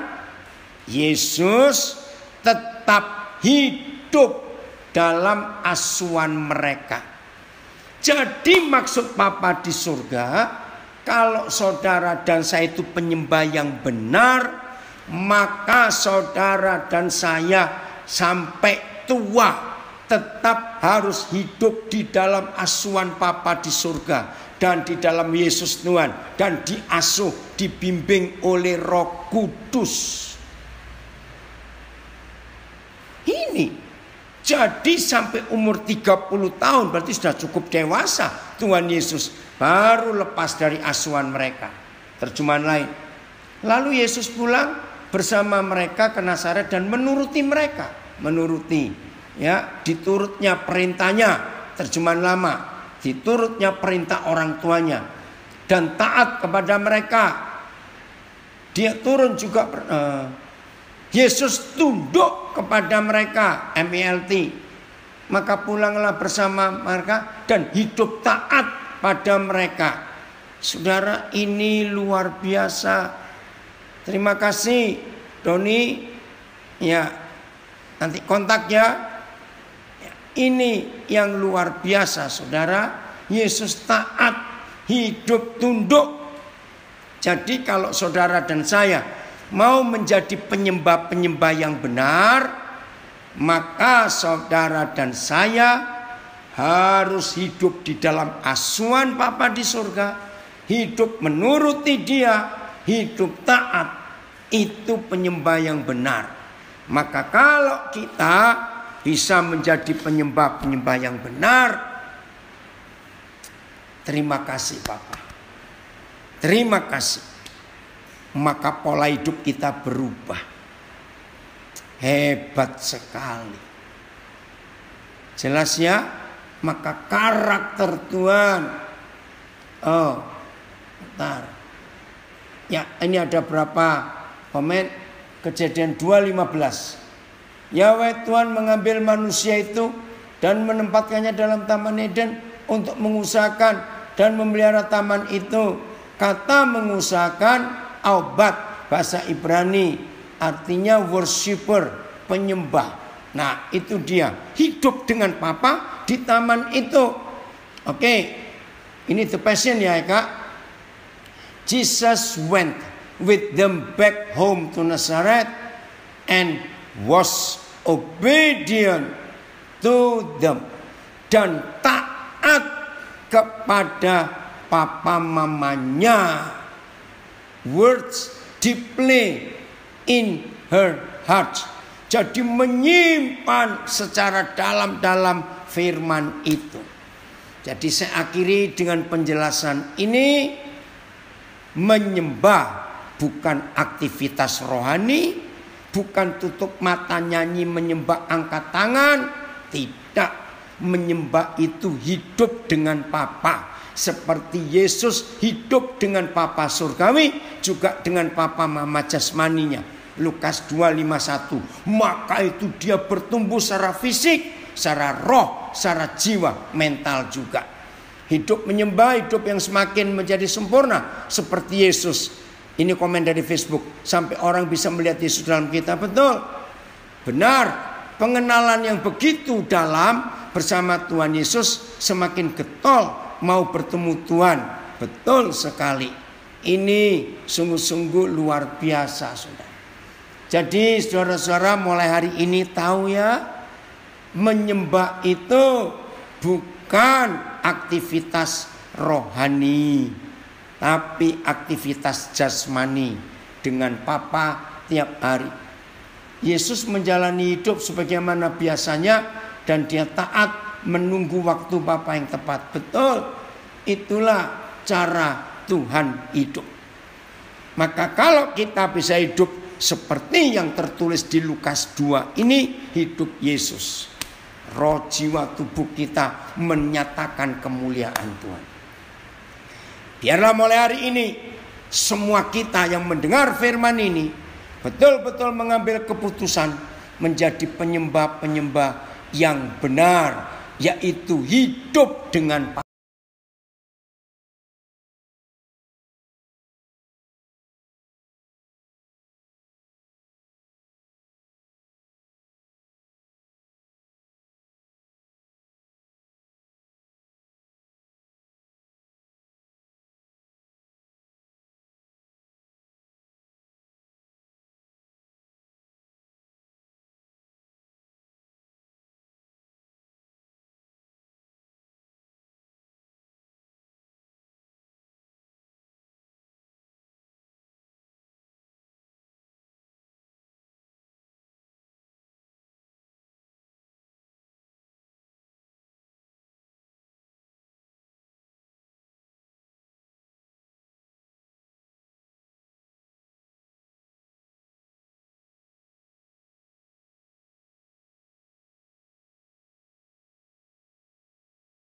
Yesus tetap hidup dalam asuhan mereka. Jadi maksud Bapa di surga, kalau saudara dan saya itu penyembah yang benar, maka saudara dan saya sampai tua tetap harus hidup di dalam asuhan Bapa di surga dan di dalam Yesus Tuhan, dan diasuh, dibimbing oleh Roh Kudus. Ini jadi sampai umur 30 tahun berarti sudah cukup dewasa. Tuhan Yesus baru lepas dari asuhan mereka. Terjemahan lain, lalu Yesus pulang bersama mereka ke Nazaret dan menuruti mereka. Menuruti, ya, diturutnya perintahnya. Terjemahan lama, diturutnya perintah orang tuanya dan taat kepada mereka. Dia turun juga, Yesus tunduk kepada mereka, MELT. Maka pulanglah bersama mereka dan hidup taat pada mereka. Saudara, ini luar biasa. Terima kasih Doni. Ya, nanti kontak ya. Ini yang luar biasa, saudara. Yesus taat, hidup tunduk. Jadi kalau saudara dan saya mau menjadi penyembah-penyembah yang benar, maka saudara dan saya harus hidup di dalam asuhan Bapa di surga, hidup menuruti Dia, hidup taat. Itu penyembah yang benar. Maka kalau kita bisa menjadi penyembah-penyembah yang benar, terima kasih Bapa. Terima kasih. Maka pola hidup kita berubah. Hebat sekali. Jelas ya? Maka karakter Tuhan. Oh, bentar. Ya, ini ada berapa komen? Kejadian 2:15. Yahweh Tuhan mengambil manusia itu dan menempatkannya dalam taman Eden untuk mengusahakan dan memelihara taman itu. Kata mengusahakan, aubat, bahasa Ibrani, artinya worshipper, penyembah. Nah, itu dia, hidup dengan Papa di taman itu. Oke, ini the passion ya Kak. Jesus went with them back home to Nazareth and was obedient to them. Dan taat kepada papa mamanya. Words deeply in her heart. Jadi menyimpan secara dalam-dalam firman itu. Jadi saya akhiri dengan penjelasan ini. Menyembah bukan aktivitas rohani, bukan tutup mata nyanyi menyembah angkat tangan. Tidak, menyembah itu hidup dengan Papa. Seperti Yesus hidup dengan Papa surgawi, juga dengan Papa mama jasmaninya. Lukas 2:51. Maka itu dia bertumbuh secara fisik, secara roh, secara jiwa, mental juga. Hidup menyembah, hidup yang semakin menjadi sempurna seperti Yesus. Ini komen dari Facebook. Sampai orang bisa melihat Yesus dalam kita. Betul, benar. Pengenalan yang begitu dalam bersama Tuhan Yesus semakin getol mau bertemu Tuhan. Betul sekali. Ini sungguh-sungguh luar biasa, saudara. Jadi saudara-saudara mulai hari ini tahu ya, menyembah itu bukan aktivitas rohani, tapi aktivitas jasmani dengan Papa tiap hari. Yesus menjalani hidup sebagaimana biasanya dan dia taat menunggu waktu Bapa yang tepat. Betul, itulah cara Tuhan hidup. Maka kalau kita bisa hidup seperti yang tertulis di Lukas 2 ini, hidup Yesus. Roh, jiwa, tubuh kita menyatakan kemuliaan Tuhan. Biarlah mulai hari ini semua kita yang mendengar firman ini betul-betul mengambil keputusan menjadi penyembah-penyembah yang benar, yaitu hidup dengan